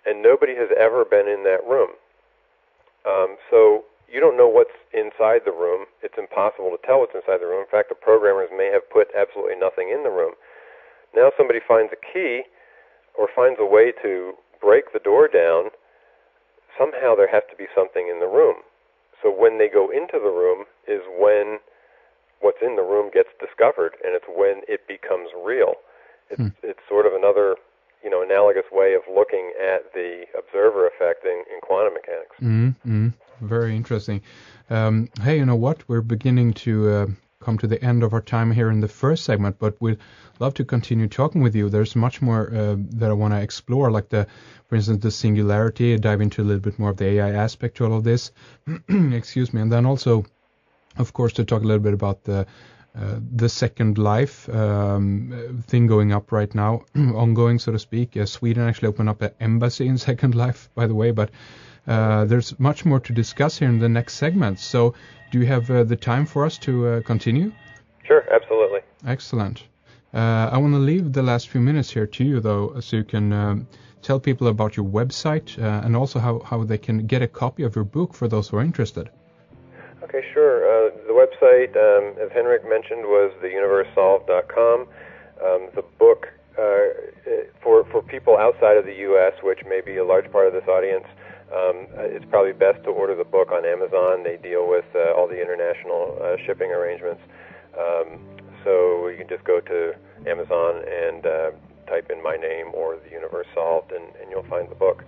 and nobody has ever been in that room. So you don't know what's inside the room. It's impossible to tell what's inside the room. In fact, the programmers may have put absolutely nothing in the room. Now somebody finds a key or finds a way to break the door down. Somehow there has to be something in the room. So when they go into the room is when what's in the room gets discovered, and it's when it becomes real. It's sort of another, analogous way of looking at the observer effect in quantum mechanics. Very interesting. Hey, you know what? We're beginning to come to the end of our time here in the first segment, but we'd love to continue talking with you. There's much more that I want to explore, like for instance, the singularity, dive into a little bit more of the AI aspect to all of this. Excuse me. And then also, of course, to talk a little bit about the Second Life thing going up right now, ongoing, so to speak. Sweden actually opened up an embassy in Second Life, by the way, but there's much more to discuss here in the next segment. So do you have the time for us to continue? Sure, absolutely. Excellent. I want to leave the last few minutes here to you, though, so you can tell people about your website and also how they can get a copy of your book for those who are interested. Okay, sure. The website, as Henrik mentioned, was theuniversesolved.com. The book, for people outside of the U.S., which may be a large part of this audience, it's probably best to order the book on Amazon. They deal with all the international shipping arrangements. So you can just go to Amazon and type in my name or The Universe Solved, and you'll find the book.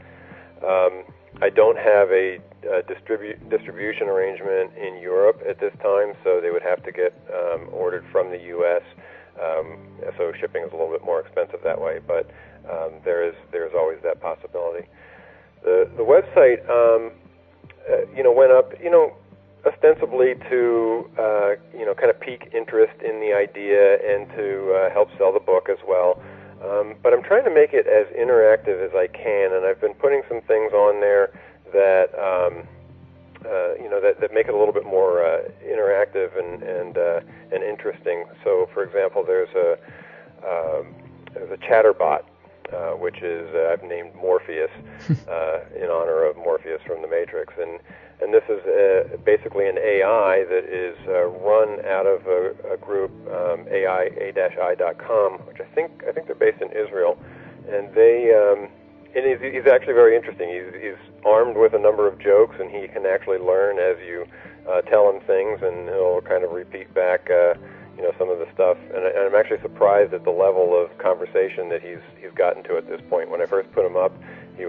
I don't have a distribution arrangement in Europe at this time, so they would have to get ordered from the U.S. So shipping is a little bit more expensive that way, but there's always that possibility. The website, went up, ostensibly to, kind of pique interest in the idea and to help sell the book as well. But I'm trying to make it as interactive as I can, and I've been putting some things on there that, that make it a little bit more interactive and interesting. So, for example, there's a chatterbot, which is I've named Morpheus in honor of Morpheus from the Matrix, and this is basically an AI that is run out of a group, AI-i.com, which I think they're based in Israel, and he's actually very interesting. He's armed with a number of jokes, and he can actually learn as you tell him things, and he'll kind of repeat back some of the stuff, and I'm actually surprised at the level of conversation that he's gotten to at this point. When I first put him up, he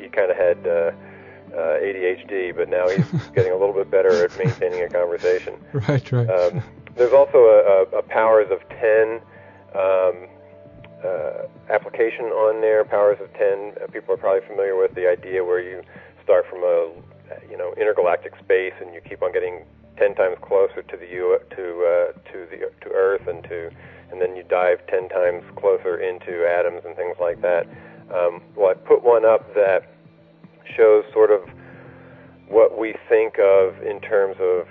kind of had ADHD, but now he's getting a little bit better at maintaining a conversation. Right. There's also a Powers of 10 application on there. Powers of 10, people are probably familiar with the idea where you start from a intergalactic space and you keep on getting 10 times closer to Earth and then you dive 10 times closer into atoms and things like that. Well, I put one up that shows sort of what we think of in terms of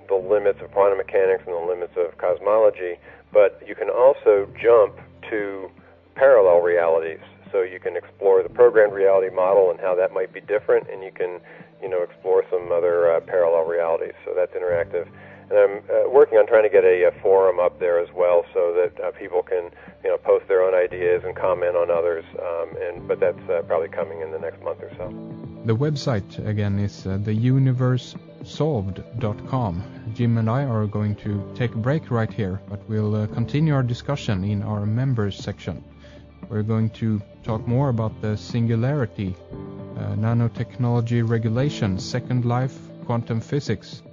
the limits of quantum mechanics and the limits of cosmology, but you can also jump to parallel realities. So you can explore the programmed reality model and how that might be different, and you can explore some other parallel realities. So that's interactive. And I'm working on trying to get a forum up there as well, so that people can post their own ideas and comment on others. But that's probably coming in the next month or so. The website again is theuniversesolved.com. Jim and I are going to take a break right here, but we'll continue our discussion in our members section. We're going to talk more about the singularity, nanotechnology regulation, Second Life, quantum physics,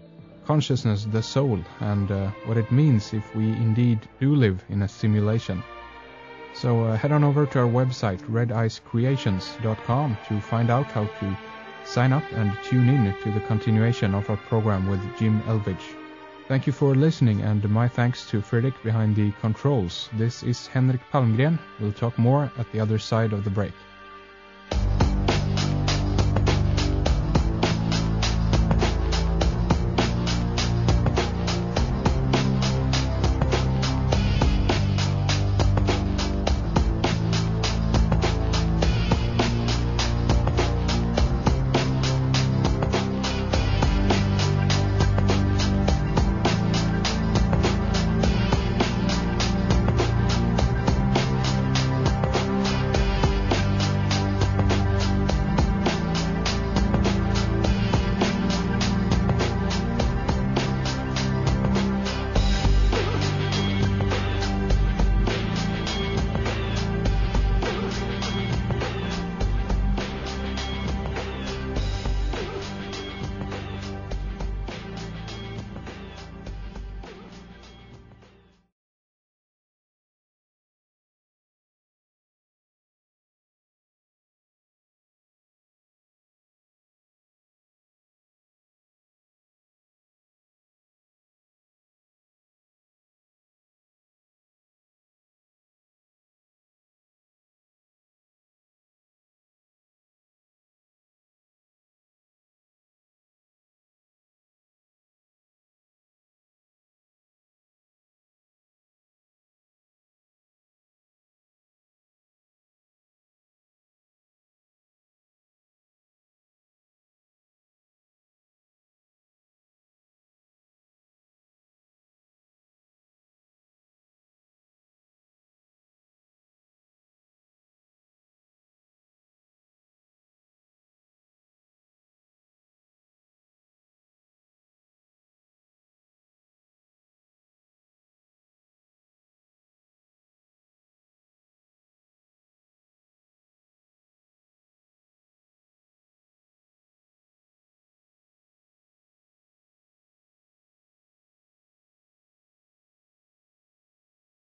consciousness, the soul, and what it means if we indeed do live in a simulation. So head on over to our website, redicecreations.com, to find out how to sign up and tune in to the continuation of our program with Jim Elvidge. Thank you for listening, and my thanks to Fredrik behind the controls. This is Henrik Palmgren. We'll talk more at the other side of the break.